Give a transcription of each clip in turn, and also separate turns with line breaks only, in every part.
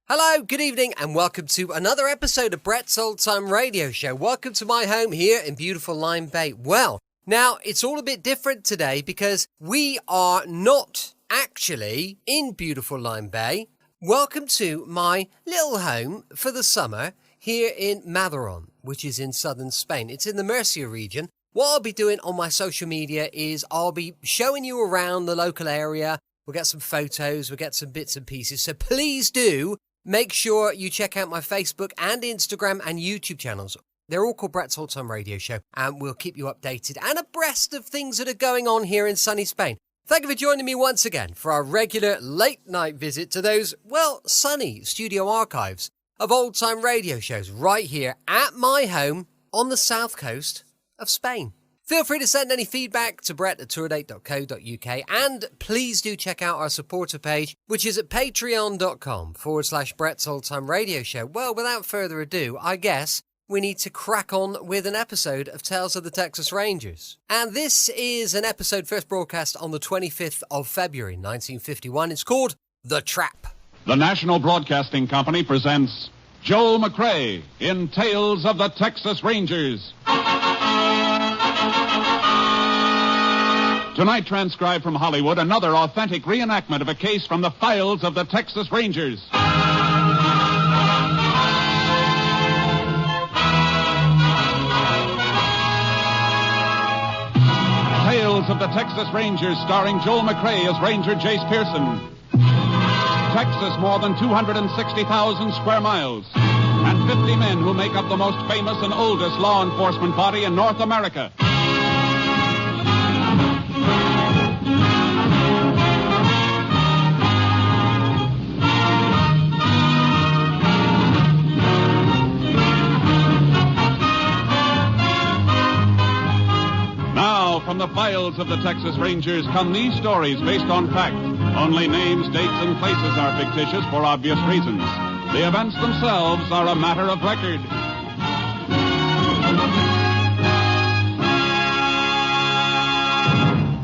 Hello, good evening, and welcome to another episode of Brett's Old Time Radio Show. Welcome to my home here in beautiful Lyme Bay. Well, now, it's all a bit different today because we are not actually in beautiful Lyme Bay. Welcome to my little home for the summer here in Maderon, which is in southern Spain. It's in the Murcia region. What I'll be doing on my social media is I'll be showing you around the local area. We'll get some photos, we'll get some bits and pieces. So please do make sure you check out my Facebook and Instagram and YouTube channels. They're all called Brett's Old Time Radio Show, and we'll keep you updated and abreast of things that are going on here in sunny Spain. Thank you for joining me once again for our regular late-night visit to those, well, sunny studio archives of old-time radio shows right here at my home on the south coast of Spain. Feel free to send any feedback to brett@tourdate.co.uk, and please do check out our supporter page, which is at patreon.com/Brett's Old Time Radio Show. Well, without further ado, I guess we need to crack on with an episode of Tales of the Texas Rangers. And this is an episode first broadcast on the 25th of February, 1951. It's called The Trap.
The National Broadcasting Company presents Joel McCrea in Tales of the Texas Rangers. Tonight, transcribed from Hollywood, another authentic reenactment of a case from the files of the Texas Rangers. Tales of the Texas Rangers, starring Joel McCrea as Ranger Jace Pearson. Texas, more than 260,000 square miles, and 50 men who make up the most famous and oldest law enforcement body in North America. From the files of the Texas Rangers come these stories based on fact. Only names, dates, and places are fictitious for obvious reasons. The events themselves are a matter of record.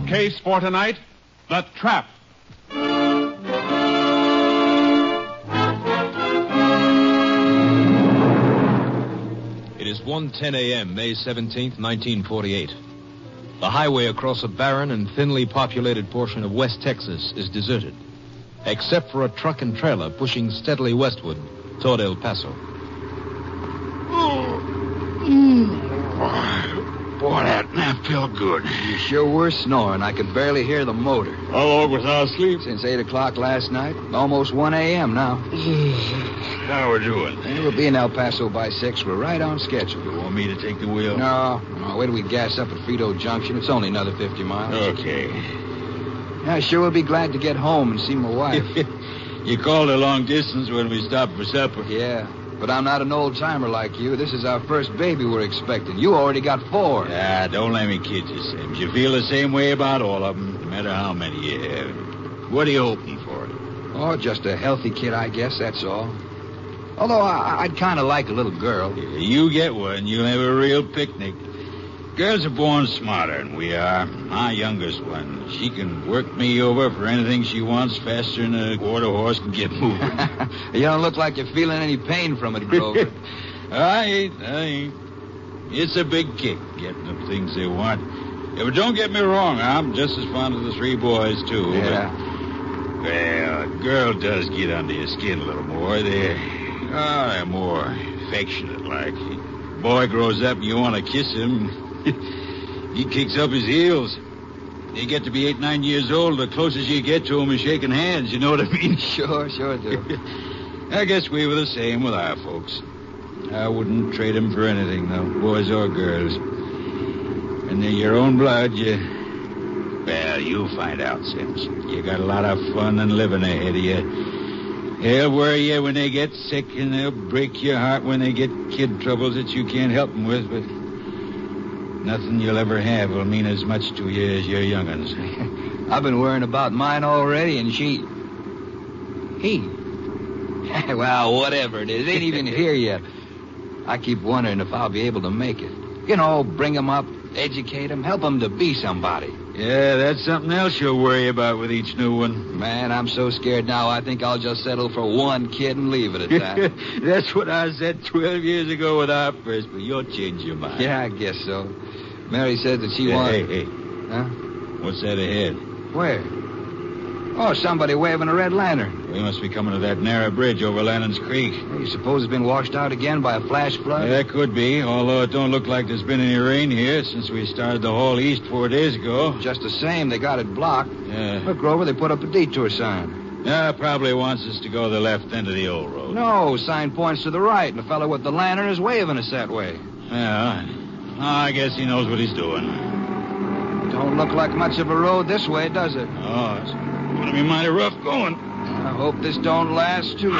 Case for tonight, The Trap.
It is 1:10 a.m., May 17th, 1948. The highway across a barren and thinly populated portion of West Texas is deserted, except for a truck and trailer pushing steadily westward toward El Paso.
Boy, that nap felt good.
You sure were snoring. I could barely hear the motor.
How long without sleep?
Since 8 o'clock last night. Almost 1 a.m. now.
How we doing?
We'll be in El Paso by 6. We're right on schedule.
You want me to take the wheel?
No. Wait till we gas up at Frito Junction. It's only another 50 miles.
Okay.
I sure will be glad to get home and see my wife.
You called a long distance when we stopped for supper.
Yeah, but I'm not an old-timer like you. This is our first baby we're expecting. You already got 4.
Ah, don't let me kid you, Sims. You feel the same way about all of them, no matter how many you have. What are you hoping for?
Oh, just a healthy kid, I guess, that's all. Although I'd kind of like a little girl.
You get one, you'll have a real picnic. Girls are born smarter than we are. My youngest one, she can work me over for anything she wants faster than a quarter horse can get moving.
You don't look like you're feeling any pain from it, Grover.
I ain't. It's a big kick, getting them things they want. Yeah, but don't get me wrong, I'm just as fond of the 3 boys, too.
Yeah.
But, well, a girl does get under your skin a little more. They're more affectionate, like. Boy grows up and you want to kiss him. He kicks up his heels. You get to be 8, 9 years old, the closest you get to him is shaking hands, you know what I mean?
Sure do.
I guess we were the same with our folks. I wouldn't trade them for anything, though, boys or girls. And they're your own blood, well, you'll find out, Sims. You got a lot of fun and living ahead of you. They'll worry you when they get sick, and they'll break your heart when they get kid troubles that you can't help them with, but nothing you'll ever have will mean as much to you as your young'uns.
I've been worrying about mine already, and he. Well, whatever it is, ain't even here yet. I keep wondering if I'll be able to make it. You know, bring him up, educate him, help him to be somebody.
Yeah, that's something else you'll worry about with each new one.
Man, I'm so scared now, I think I'll just settle for one kid and leave it at that.
That's what I said 12 years ago with our first, but you'll change your mind.
Yeah, I guess so. Mary said that she
Hey,
wanted...
hey.
Huh?
What's that ahead?
Where? Oh, somebody waving a red lantern.
We must be coming to that narrow bridge over Lannon's Creek.
You suppose it's been washed out again by a flash flood?
Yeah, that could be, although it don't look like there's been any rain here since we started the haul east 4 days ago.
Just the same, they got it blocked.
Yeah.
Look, Grover, they put up a detour sign.
Yeah, probably wants us to go the left end of the old road.
No, sign points to the right, and the fellow with the lantern is waving us that way.
Yeah, I guess he knows what he's doing.
Don't look like much of a road this way, does it?
Oh, it's going to be mighty rough going.
I hope this don't last too...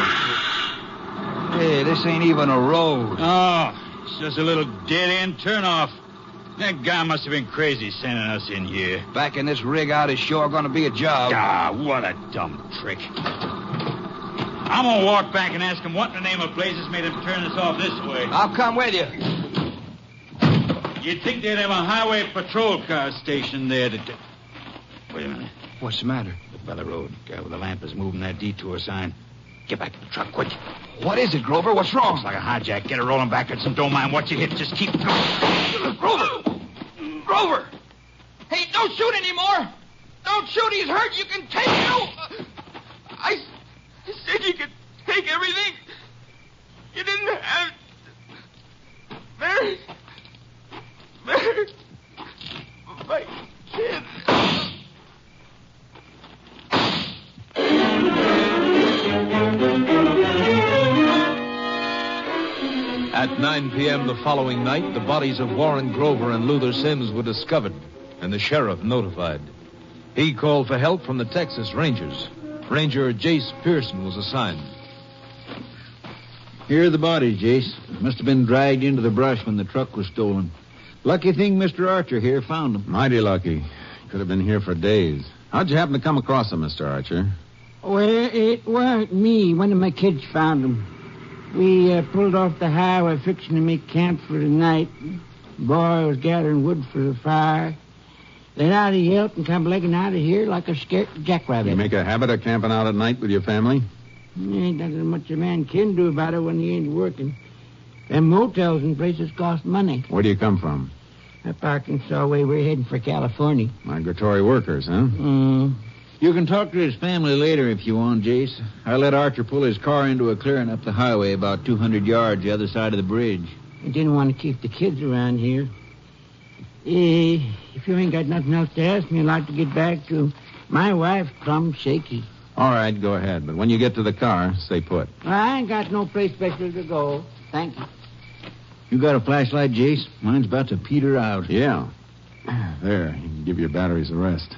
Hey, this ain't even a road.
Oh, it's just a little dead-end turnoff. That guy must have been crazy sending us in here.
Backing this rig out is sure going to be a job.
Ah, what a dumb trick. I'm going to walk back and ask him what in the name of blazes made him turn us off this way.
I'll come with you.
You'd think they'd have a highway patrol car stationed there to... Wait a minute.
What's the matter?
Look by the road. Guy with the lamp is moving that detour sign. Get back to the truck, quick.
What is it, Grover? What's wrong?
Looks like a hijack. Get it rolling backwards and don't mind what you hit. Just keep going.
Grover! Grover! Hey, don't shoot anymore! Don't shoot, he's hurt. You can take him. I said you could take everything. You didn't have... Mary... My kid...
At 9 p.m. the following night, the bodies of Warren Grover and Luther Sims were discovered, and the sheriff notified. He called for help from the Texas Rangers. Ranger Jace Pearson was assigned.
Here are the bodies, Jace. Must have been dragged into the brush when the truck was stolen. Lucky thing Mr. Archer here found them.
Mighty lucky. Could have been here for days. How'd you happen to come across them, Mr. Archer?
Well, it weren't me. One of my kids found them. We pulled off the highway fixing to make camp for the night. The boy was gathering wood for the fire. Then I'd yelped and come legging out of here like a scared jackrabbit.
You make a habit of camping out at night with your family?
Ain't nothing much a man can do about it when he ain't working. Them motels and places cost money.
Where do you come from?
Up Arkansas way, we're heading for California.
Migratory workers, huh?
You can talk to his family later if you want, Jace. I let Archer pull his car into a clearing up the highway about 200 yards the other side of the bridge.
I didn't want to keep the kids around here. If you ain't got nothing else to ask me, I'd like to get back to my wife, plumb shaky.
All right, go ahead. But when you get to the car, stay put.
I ain't got no place special to go. Thank you.
You got a flashlight, Jace? Mine's about to peter out.
Yeah. There, you can give your batteries a rest.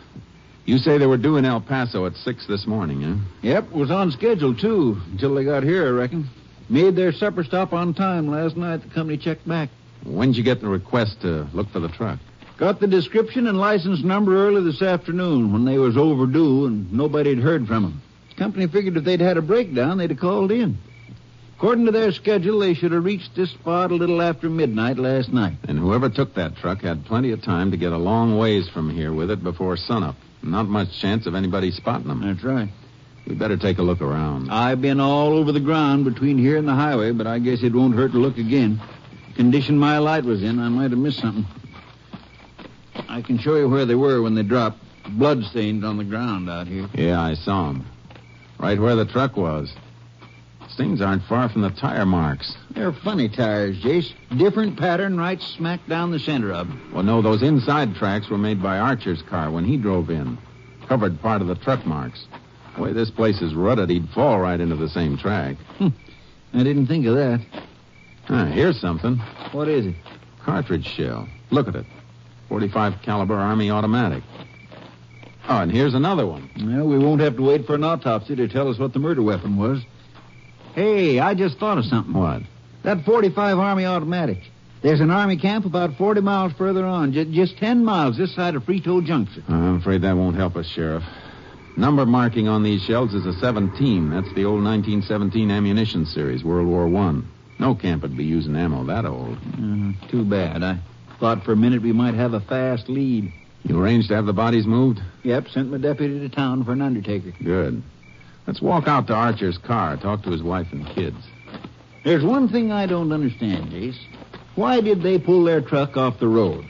You say they were due in El Paso at 6 this morning, huh?
Yep, was on schedule, too, until they got here, I reckon. Made their supper stop on time last night. The company checked back.
When'd you get the request to look for the truck?
Got the description and license number early this afternoon when they was overdue and nobody'd heard from them. The company figured if they'd had a breakdown, they'd have called in. According to their schedule, they should have reached this spot a little after midnight last night.
And whoever took that truck had plenty of time to get a long ways from here with it before sunup. Not much chance of anybody spotting them.
That's right.
We better take a look around.
I've been all over the ground between here and the highway, but I guess it won't hurt to look again. Condition my light was in, I might have missed something. I can show you where they were when they dropped. Bloodstains on the ground out here.
Yeah, I saw them. Right where the truck was. Things aren't far from the tire marks.
They're funny tires, Jace. Different pattern right smack down the center of them.
Well, no, those inside tracks were made by Archer's car when he drove in. Covered part of the truck marks. The way this place is rutted, he'd fall right into the same track.
I didn't think of that.
Here's something.
What is it?
Cartridge shell. Look at it. 45 caliber Army automatic. Oh, and here's another one.
Well, we won't have to wait for an autopsy to tell us what the murder weapon was. Hey, I just thought of something.
What?
That 45 Army automatic. There's an Army camp about 40 miles further on, just 10 miles this side of Frito Junction.
I'm afraid that won't help us, Sheriff. Number marking on these shells is a 17. That's the old 1917 ammunition series, World War I. No camp would be using ammo that old.
Too bad. I thought for a minute we might have a fast lead.
You arranged to have the bodies moved?
Yep, sent my deputy to town for an undertaker.
Good. Let's walk out to Archer's car, talk to his wife and kids.
There's one thing I don't understand, Jace. Why did they pull their truck off the road?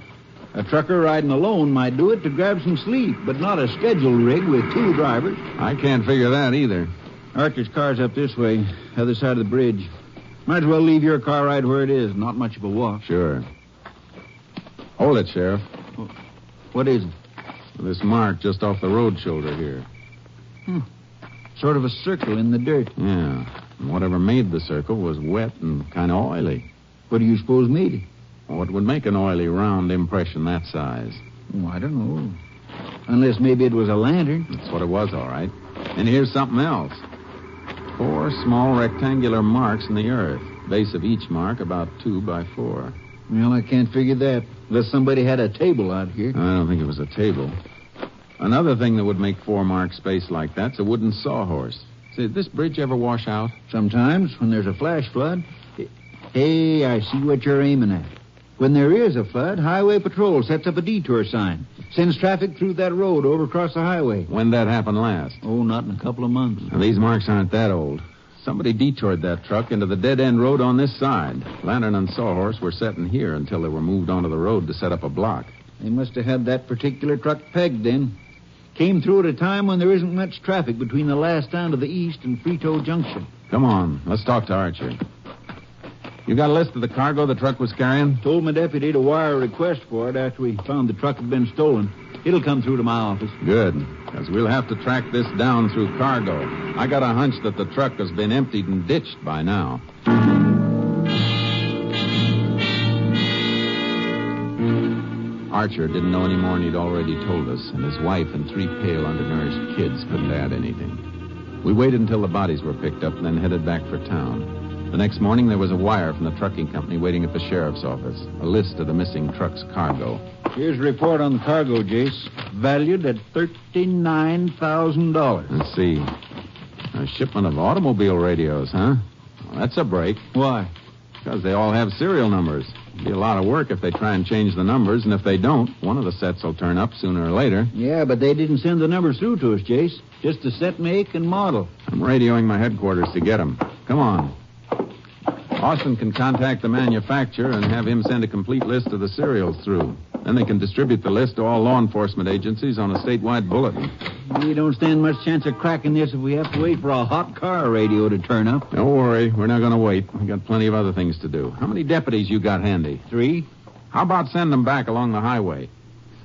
A trucker riding alone might do it to grab some sleep, but not a scheduled rig with two drivers.
I can't figure that either.
Archer's car's up this way, other side of the bridge. Might as well leave your car right where it is. Not much of a walk.
Sure. Hold it, Sheriff.
What is it?
This mark just off the road shoulder here.
Sort of a circle in the dirt.
Yeah. And whatever made the circle was wet and kind of oily.
What do you suppose made it?
What would make an oily, round impression that size?
Oh, I don't know. Unless maybe it was a lantern.
That's what it was, all right. And here's something else. 4 small rectangular marks in the earth. Base of each mark about 2 by 4.
Well, I can't figure that. Unless somebody had a table out here.
I don't think it was a table. Another thing that would make 4 marks spaced like that's a wooden sawhorse. Say, did this bridge ever wash out?
Sometimes, when there's a flash flood. Hey, I see what you're aiming at. When there is a flood, Highway Patrol sets up a detour sign. Sends traffic through that road over across the highway.
When that happened last?
Oh, not in a couple of months.
Now, these marks aren't that old. Somebody detoured that truck into the dead-end road on this side. Lantern and sawhorse were set in here until they were moved onto the road to set up a block.
They must have had that particular truck pegged then. Came through at a time when there isn't much traffic between the last town to the east and Frito Junction.
Come on, let's talk to Archer. You got a list of the cargo the truck was carrying?
Told my deputy to wire a request for it after we found the truck had been stolen. It'll come through to my office.
Good, because we'll have to track this down through cargo. I got a hunch that the truck has been emptied and ditched by now. Archer didn't know any more than he'd already told us, and his wife and 3 pale, undernourished kids couldn't add anything. We waited until the bodies were picked up and then headed back for town. The next morning, there was a wire from the trucking company waiting at the sheriff's office. A list of the missing truck's cargo.
Here's a report on the cargo, Jace. Valued at $39,000.
Let's see. A shipment of automobile radios, huh? Well, that's a break.
Why?
Because they all have serial numbers. It'll be a lot of work if they try and change the numbers, and if they don't, one of the sets will turn up sooner or later.
Yeah, but they didn't send the numbers through to us, Jace. Just the set, make, and model.
I'm radioing my headquarters to get them. Come on. Austin can contact the manufacturer and have him send a complete list of the serials through. Then they can distribute the list to all law enforcement agencies on a statewide bulletin.
We don't stand much chance of cracking this if we have to wait for a hot car radio to turn up.
Don't worry. We're not going to wait. We got plenty of other things to do. How many deputies you got handy?
3.
How about sending them back along the highway?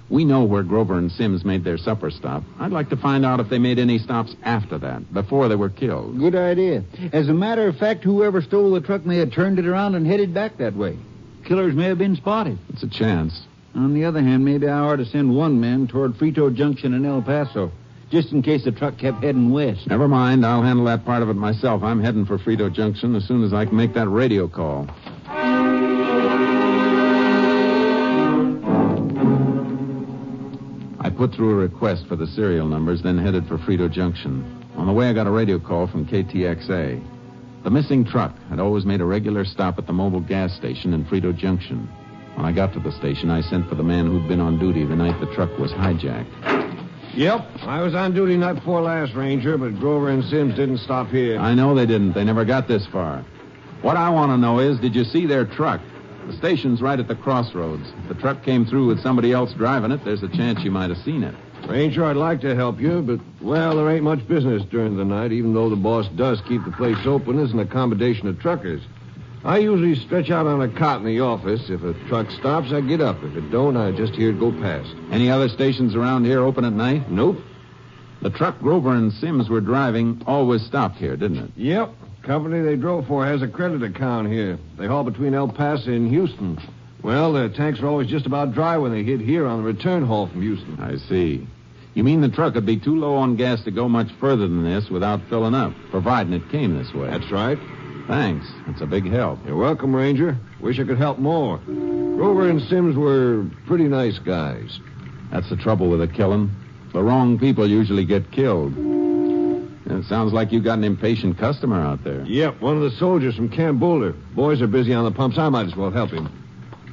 We know where Grover and Sims made their supper stop. I'd like to find out if they made any stops after that, before they were killed.
Good idea. As a matter of fact, whoever stole the truck may have turned it around and headed back that way. Killers may have been spotted.
It's a chance.
On the other hand, maybe I ought to send one man toward Frito Junction in El Paso, just in case the truck kept heading west.
Never mind. I'll handle that part of it myself. I'm heading for Frito Junction as soon as I can make that radio call. I put through a request for the serial numbers, then headed for Frito Junction. On the way, I got a radio call from KTXA. The missing truck had always made a regular stop at the mobile gas station in Frito Junction. When I got to the station, I sent for the man who'd been on duty the night the truck was hijacked.
Yep, I was on duty night before last, Ranger, but Grover and Sims didn't stop here.
I know they didn't. They never got this far. What I want to know is, did you see their truck? The station's right at the crossroads. If the truck came through with somebody else driving it, there's a chance you might have seen it.
Ranger, I'd like to help you, but, well, there ain't much business during the night, even though the boss does keep the place open as an accommodation of truckers. I usually stretch out on a cot in the office. If a truck stops, I get up. If it don't, I just hear it go past.
Any other stations around here open at night?
Nope.
The truck Grover and Sims were driving always stopped here, didn't it?
Yep. Company they drove for has a credit account here. They haul between El Paso and Houston. Well, their tanks are always just about dry when they hit here on the return haul from Houston.
I see. You mean the truck would be too low on gas to go much further than this without filling up, providing it came this way?
That's right.
Thanks. That's a big help.
You're welcome, Ranger. Wish I could help more. Grover and Sims were pretty nice guys.
That's the trouble with a killing. The wrong people usually get killed. It sounds like you got an impatient customer out there.
Yep, one of the soldiers from Camp Boulder. Boys are busy on the pumps. I might as well help him.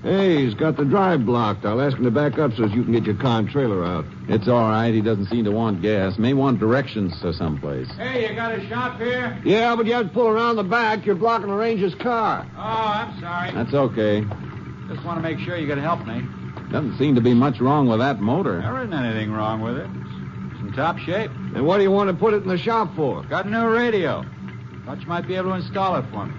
Hey, he's got the drive blocked. I'll ask him to back up so you can get your car and trailer out.
It's all right. He doesn't seem to want gas. May want directions to someplace.
Hey, you got a shop here?
Yeah, but you have to pull around the back. You're blocking the ranger's car.
Oh, I'm sorry.
That's okay.
Just want to make sure you can help me.
Doesn't seem to be much wrong with that motor.
There isn't anything wrong with it. It's in top shape.
And what do you want to put it in the shop for?
Got a new radio. Thought you might be able to install it for me.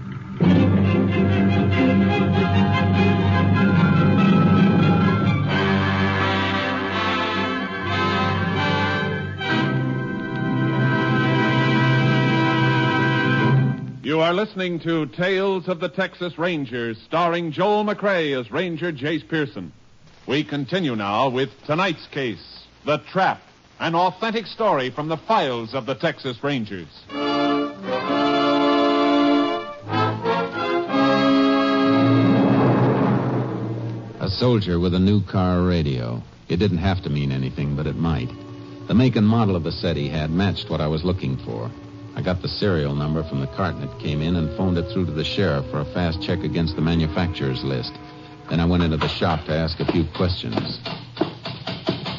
You are listening to Tales of the Texas Rangers, starring Joel McRae as Ranger Jace Pearson. We continue now with tonight's case, The Trap, an authentic story from the files of the Texas Rangers.
A soldier with a new car radio. It didn't have to mean anything, but it might. The make and model of the set he had matched what I was looking for. I got the serial number from the carton it came in and phoned it through to the sheriff for a fast check against the manufacturer's list. Then I went into the shop to ask a few questions.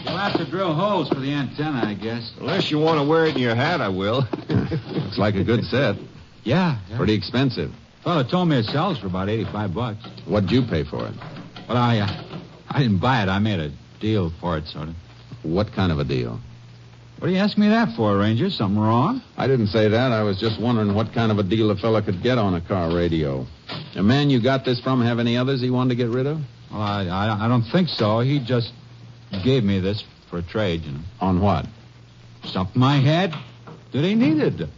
You'll have to drill holes for the antenna, I guess.
Unless you want to wear it in your hat, I will.
Looks like a good set.
Yeah.
Pretty expensive.
Fellow told me it sells for about $85.
What'd you pay for it?
Well, I didn't buy it. I made a deal for it, sort of.
What kind of a deal?
What do you ask me that for, Ranger? Something wrong?
I didn't say that. I was just wondering what kind of a deal a fella could get on a car radio. The man you got this from have any others he wanted to get rid of?
Well, I don't think so. He just gave me this for a trade, you know.
On what?
Something I had that he needed.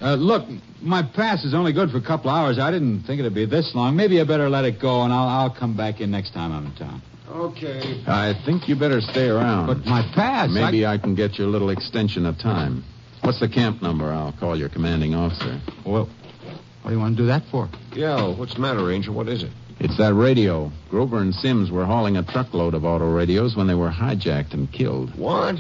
Look, my pass is only good for a couple hours. I didn't think it'd be this long. Maybe I better let it go, and I'll come back in next time I'm in town.
Okay.
I think you better stay around.
But my pass...
Maybe I can get you a little extension of time. What's the camp number? I'll call your commanding officer.
Well, what do you want to do that for?
Yeah, what's the matter, Ranger? What is it?
It's that radio. Grover and Sims were hauling a truckload of auto radios when they were hijacked and killed.
What?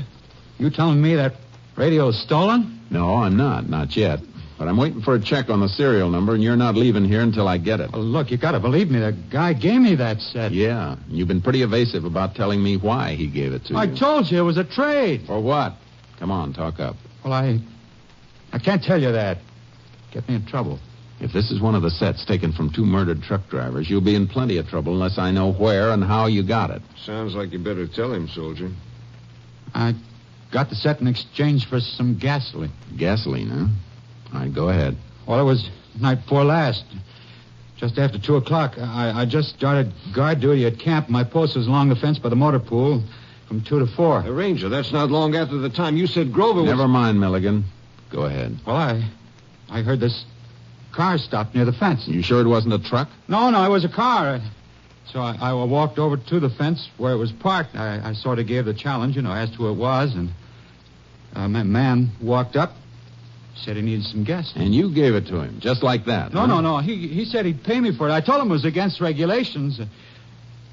You telling me that radio's stolen?
No, I'm not. Not yet. But I'm waiting for a check on the serial number, and you're not leaving here until I get it.
Well, look, you got to believe me. The guy gave me that set.
Yeah. You've been pretty evasive about telling me why he gave it to you.
I told you it was a trade.
For what? Come on, talk up.
Well, I can't tell you that. Get me in trouble.
If this is one of the sets taken from two murdered truck drivers, you'll be in plenty of trouble unless I know where and how you got it.
Sounds like you better tell him, soldier.
I got the set in exchange for some gasoline.
Gasoline, huh? All right, go ahead.
Well, it was night before last. Just after 2 o'clock. I just started guard duty at camp. My post was along the fence by the motor pool from 2 to 4.
Hey, Ranger, that's not long after the time you said Grover was...
Never mind, Milligan. Go ahead.
Well, I heard this car stop near the fence.
You sure it wasn't a truck?
No, it was a car. So I walked over to the fence where it was parked. I sort of gave the challenge, asked who it was, and a man walked up, said he needed some gas.
And you gave it to him, just like that?
No. He said he'd pay me for it. I told him it was against regulations.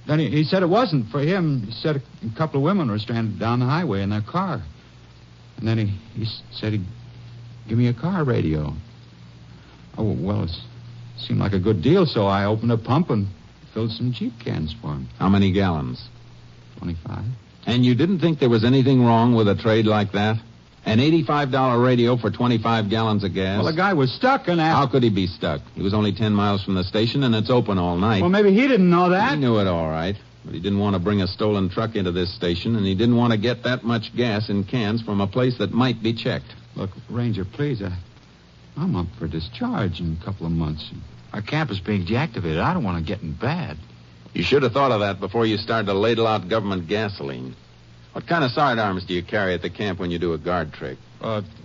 Then he said it wasn't for him. He said a couple of women were stranded down the highway in their car. And then he said he'd give me a car radio. Oh, well, it seemed like a good deal, so I opened a pump and filled some Jeep cans for him.
How many gallons?
25.
And you didn't think there was anything wrong with a trade like that? An $85 radio for 25 gallons of gas?
Well, the guy was stuck and
How could he be stuck? He was only 10 miles from the station, and it's open all night.
Well, maybe he didn't know that.
He knew it all right. But he didn't want to bring a stolen truck into this station, and he didn't want to get that much gas in cans from a place that might be checked.
Look, Ranger, please, I'm up for discharge in a couple of months. Our camp is being deactivated. I don't want to get in bad.
You should have thought of that before you started to ladle out government gasoline. What kind of sidearms do you carry at the camp when you do a guard trick?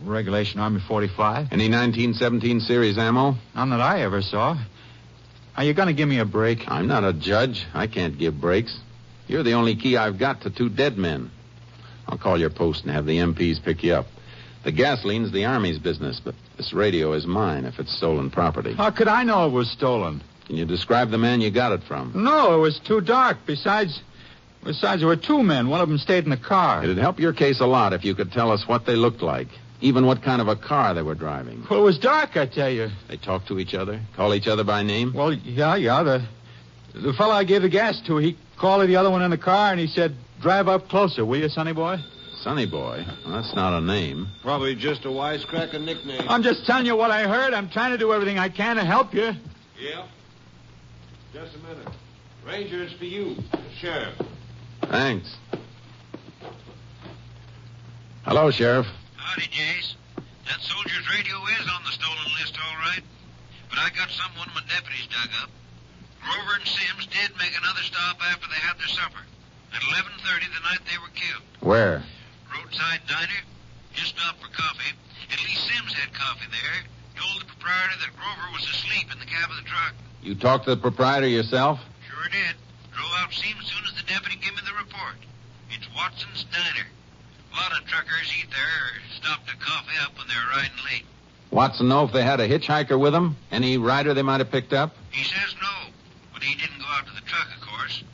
Regulation Army 45.
Any 1917 series ammo?
None that I ever saw. Are you going to give me a break?
I'm not a judge. I can't give breaks. You're the only key I've got to 2 dead men. I'll call your post and have the MPs pick you up. The gasoline's the Army's business, but this radio is mine if it's stolen property.
How could I know it was stolen?
Can you describe the man you got it from?
No, it was too dark. Besides, there were 2 men. One of them stayed in the car.
It'd help your case a lot if you could tell us what they looked like, even what kind of a car they were driving.
Well, it was dark, I tell you.
They talk to each other? Call each other by name?
Well, yeah. The fellow I gave the gas to, he called the other one in the car, and he said, drive up closer, will you, Sonny Boy?
Sonny Boy? Well, that's not a name.
Probably just a wisecracker nickname.
I'm just telling you what I heard. I'm trying to do everything I can to help you.
Yeah. Just a minute. Ranger, it's for you, the sheriff.
Thanks. Hello, Sheriff.
Howdy, Jace. That soldier's radio is on the stolen list, all right. But I got something one of my deputies dug up. Grover and Sims did make another stop after they had their supper. At 11:30 the night they were killed.
Where?
Roadside diner. Just stopped for coffee. At least Sims had coffee there. Told the proprietor that Grover was asleep in the cab of the truck.
You talked to the proprietor yourself?
Sure did. Drove out Sims as soon as the deputy gave me the report. It's Watson's Diner. A lot of truckers eat there or stop to coffee up when they're riding late.
Watson know if they had a hitchhiker with them? Any rider they might have picked up?
He says no, but he didn't go out to the truck, of course.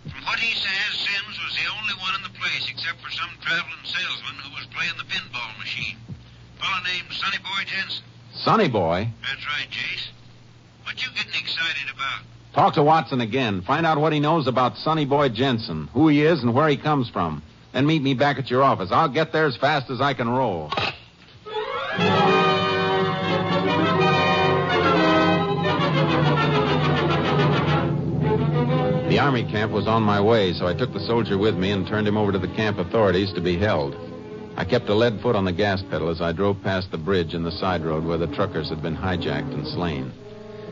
From what he says, Sims was the only one in the place except for some traveling salesman who was playing the pinball machine. A fellow named Sonny Boy Jensen.
Sonny Boy?
That's right, Jace. What you getting excited about?
Talk to Watson again. Find out what he knows about Sonny Boy Jensen, who he is and where he comes from. Then meet me back at your office. I'll get there as fast as I can roll. The army camp was on my way, so I took the soldier with me and turned him over to the camp authorities to be held. I kept a lead foot on the gas pedal as I drove past the bridge and the side road where the truckers had been hijacked and slain.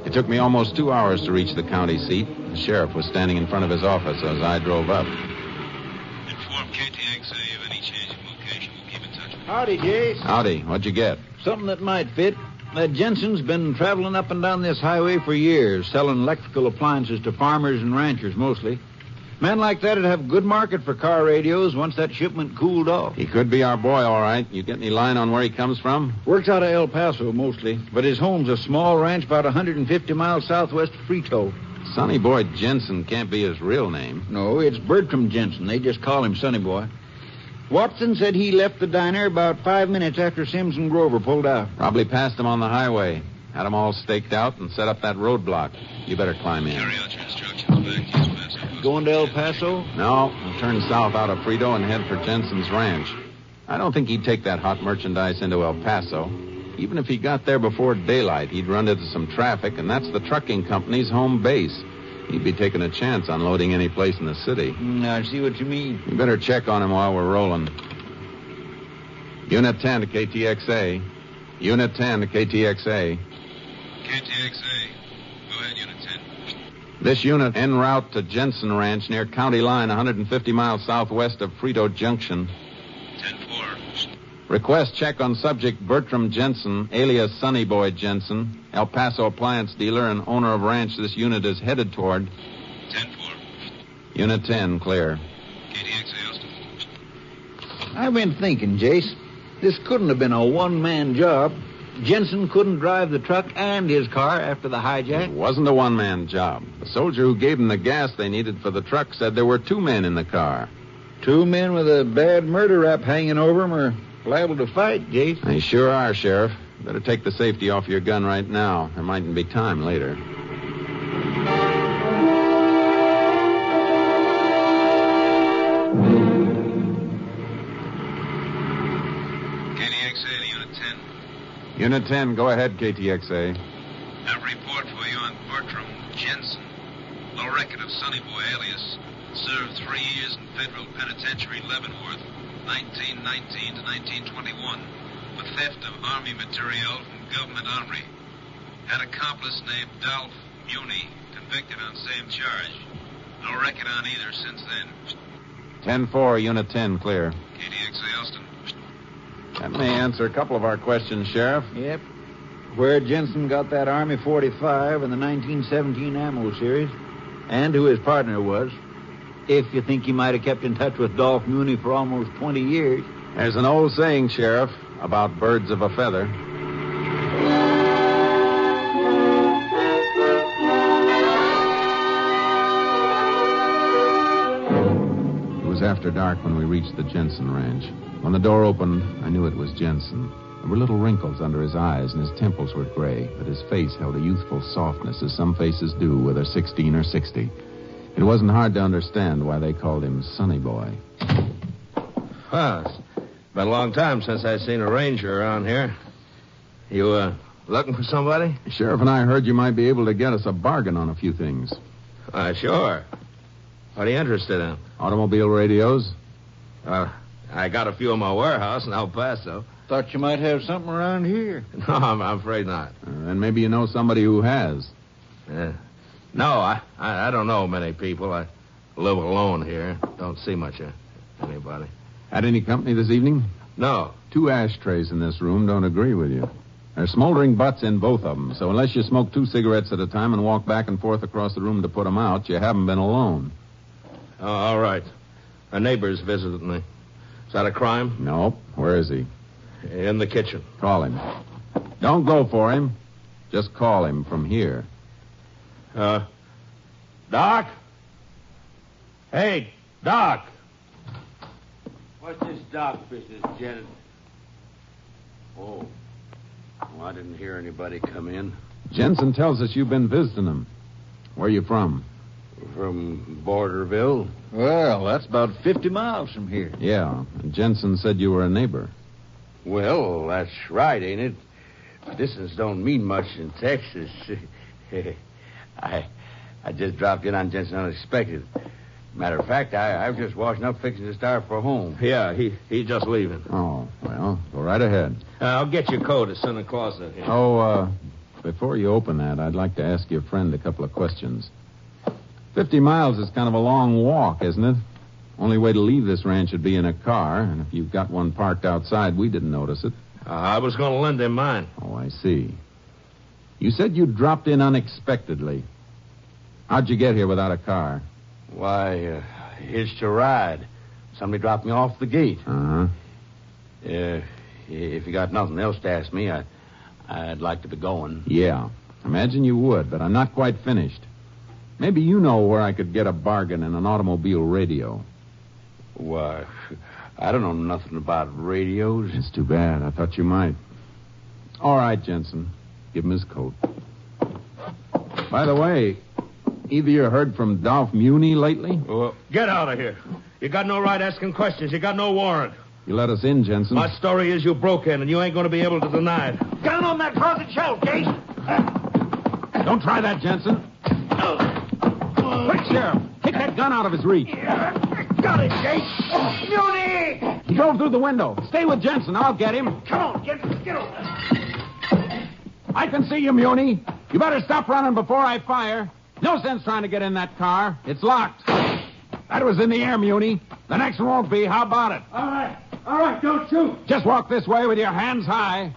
It took me almost 2 hours to reach the county seat. The sheriff was standing in front of his office as I drove up.
Inform KTXA of any change in location. We'll keep in touch with you.
Howdy, Jace.
Howdy. What'd you get?
Something that might fit. That Jensen's been traveling up and down this highway for years, selling electrical appliances to farmers and ranchers mostly. Men like that'd have good market for car radios once that shipment cooled off.
He could be our boy, all right. You get any line on where he comes from?
Works out of El Paso mostly, but his home's a small ranch about 150 miles southwest of Frito.
Sonny Boy Jensen can't be his real name.
No, it's Bertram Jensen. They just call him Sonny Boy. Watson said he left the diner about 5 minutes after Sims and Grover pulled out.
Probably passed him on the highway. Had them all staked out and set up that roadblock. You better climb in.
Carry out your instructions back to El Paso.
Going to El Paso?
No, I'll turn south out of Frito and head for Jensen's ranch. I don't think he'd take that hot merchandise into El Paso. Even if he got there before daylight, he'd run into some traffic, and that's the trucking company's home base. He'd be taking a chance unloading any place in the city.
I see what you mean.
You better check on him while we're rolling. Unit 10 to KTXA. Unit 10 to KTXA.
KTXA. Go ahead, Unit 10.
This unit en route to Jensen Ranch near County Line, 150 miles southwest of Frito Junction.
10-4.
Request check on subject Bertram Jensen, alias Sonny Boy Jensen, El Paso appliance dealer and owner of ranch this unit is headed toward.
10-4.
Unit 10, clear.
KTXA, Austin.
I've been thinking, Jace. This couldn't have been a one-man job. Jensen couldn't drive the truck and his car after the hijack.
It wasn't a one-man job. The soldier who gave them the gas they needed for the truck said there were 2 men in the car.
2 men with a bad murder rap hanging over them are liable to fight, Jace.
They sure are, Sheriff. Better take the safety off your gun right now. There mightn't be time later.
KTXA to Unit 10.
Unit 10, go ahead, KTXA.
Have a report for you on Bertram Jensen. No record of Sonny Boy alias. Served 3 years in federal penitentiary Leavenworth, 1919 to 1921, with theft of Army material from government armory. Had accomplice named Dolph Muni, convicted on same charge. No record on either since then.
10-4, Unit 10, clear.
KTXA Austin.
That may answer a couple of our questions, Sheriff.
Yep. Where Jensen got that Army 45 and the 1917 ammo series, and who his partner was. If you think he might have kept in touch with Dolph Muni for almost 20 years.
There's an old saying, Sheriff, about birds of a feather. It was after dark when we reached the Jensen ranch. When the door opened, I knew it was Jensen. There were little wrinkles under his eyes, and his temples were gray, but his face held a youthful softness, as some faces do, whether 16 or 60. It wasn't hard to understand why they called him Sonny Boy.
Well, it's been a long time since I've seen a ranger around here. You, looking for somebody?
The sheriff and I heard you might be able to get us a bargain on a few things.
Sure. What are you interested in?
Automobile radios?
I got a few in my warehouse in El Paso.
Thought you might have something around here.
No, I'm afraid not.
Then maybe you know somebody who has.
No, I don't know many people. I live alone here. Don't see much of anybody.
Had any company this evening?
No.
2 ashtrays in this room don't agree with you. There's smoldering butts in both of them, so unless you smoke 2 cigarettes at a time and walk back and forth across the room to put them out, you haven't been alone.
All right. A neighbor's visited me. Is that a crime?
No. Where is he?
In the kitchen.
Call him. Don't go for him. Just call him from here.
Doc? Hey, Doc.
What's this doc business, Janet? Oh, I didn't hear anybody come in.
Jensen tells us you've been visiting him. Where are you from?
From Borderville. Well, that's about 50 miles from here.
Yeah, and Jensen said you were a neighbor.
Well, that's right, ain't it? Distance don't mean much in Texas. I just dropped in on Jensen unexpected. Matter of fact, I was just washing up, fixing to start for home.
Yeah, he's just leaving.
Oh, well, go right ahead.
I'll get your coat. It's in the closet here.
Oh, before you open that, I'd like to ask your friend a couple of questions. 50 miles is kind of a long walk, isn't it? Only way to leave this ranch would be in a car, and if you've got one parked outside, we didn't notice it.
I was going to lend him mine.
Oh, I see. You said you dropped in unexpectedly. How'd you get here without a car?
Why, hitched a ride. Somebody dropped me off the gate.
Uh-huh.
If you got nothing else to ask me, I'd like to be going.
Yeah, imagine you would, but I'm not quite finished. Maybe you know where I could get a bargain in an automobile radio.
Why, I don't know nothing about radios.
It's too bad. I thought you might. All right, Jensen. Give him his coat. By the way, either you heard from Dolph Muni lately?
Well, get out of here. You got no right asking questions. You got no warrant.
You let us in, Jensen.
My story is you broke in, and you ain't going to be able to deny it.
Down on that closet shelf, Case.
Don't try that, Jensen. Quick, Sheriff. Kick that gun out of his reach.
Got it, Case. Muni!
He drove through the window. Stay with Jensen. I'll get him.
Come on, get over.
I can see you, Muni. You better stop running before I fire. No sense trying to get in that car. It's locked. That was in the air, Muni. The next one won't be. How about it?
All right, don't shoot.
Just walk this way with your hands high.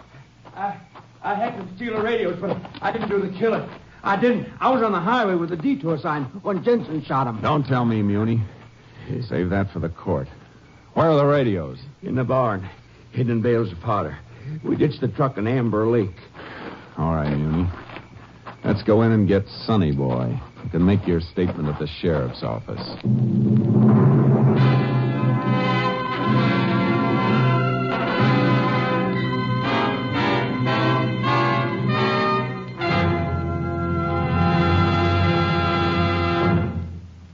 I had to steal the radios, but I didn't do the killing. I didn't. I was on the highway with the detour sign when Jensen shot him.
Don't tell me, Muni. Save that for the court. Where are the radios?
In the barn, hidden in bales of powder. We ditched the truck in Amber Lake.
All right, Muni. Let's go in and get Sonny Boy. You can make your statement at the sheriff's office.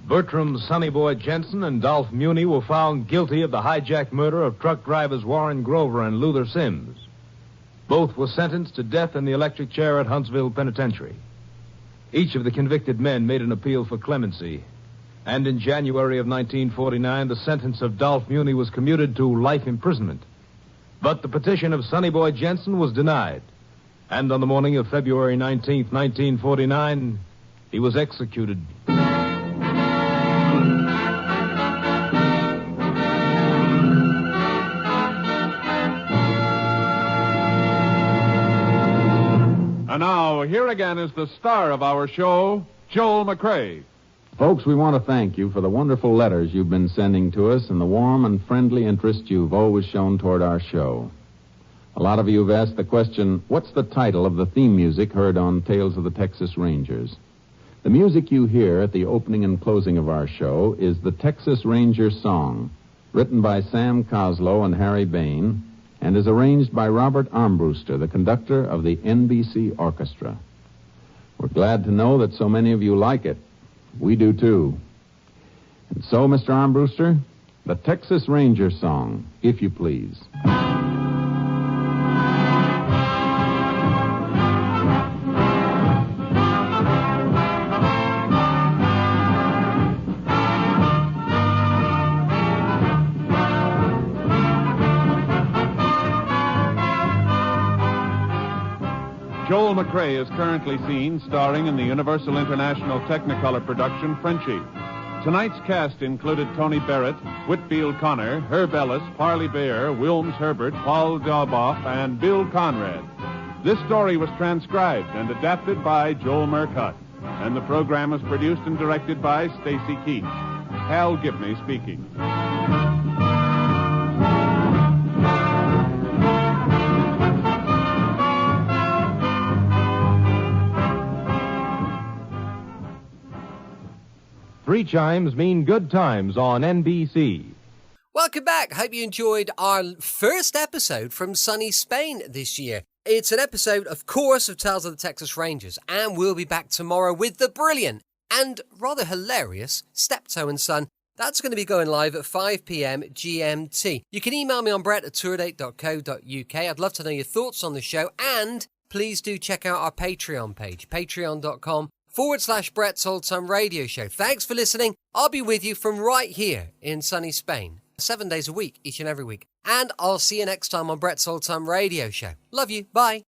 Bertram Sonny Boy Jensen and Dolph Muni were found guilty of the hijacked murder of truck drivers Warren Grover and Luther Sims. Both were sentenced to death in the electric chair at Huntsville Penitentiary. Each of the convicted men made an appeal for clemency, and in January of 1949, the sentence of Dolph Muni was commuted to life imprisonment. But the petition of Sonny Boy Jensen was denied, and on the morning of February 19th, 1949, he was executed.
And now, here again is the star of our show, Joel McCrea.
Folks, we want to thank you for the wonderful letters you've been sending to us and the warm and friendly interest you've always shown toward our show. A lot of you have asked the question, what's the title of the theme music heard on Tales of the Texas Rangers? The music you hear at the opening and closing of our show is the Texas Ranger Song, written by Sam Coslow and Harry Bain, and is arranged by Robert Armbruster, the conductor of the NBC Orchestra. We're glad to know that so many of you like it. We do, too. And so, Mr. Armbruster, the Texas Ranger song, if you please.
Joel McCrea is currently seen starring in the Universal International Technicolor production Frenchie. Tonight's cast included Tony Barrett, Whitfield Connor, Herb Ellis, Parley Bear, Wilms Herbert, Paul Dalboff, and Bill Conrad. This story was transcribed and adapted by Joel Murcutt, and the program was produced and directed by Stacy Keach. Hal Gibney speaking.
Three chimes mean good times on NBC.
Welcome back. Hope you enjoyed our first episode from sunny Spain this year. It's an episode, of course, of Tales of the Texas Rangers, and we'll be back tomorrow with the brilliant and rather hilarious Steptoe and Son. That's going to be going live at 5 p.m. GMT. You can email me on brett@tourdate.co.uk. I'd love to know your thoughts on the show, and please do check out our Patreon page, patreon.com/Brett's Old Time Radio Show. Thanks for listening. I'll be with you from right here in sunny Spain, 7 days a week, each and every week. And I'll see you next time on Brett's Old Time Radio Show. Love you. Bye.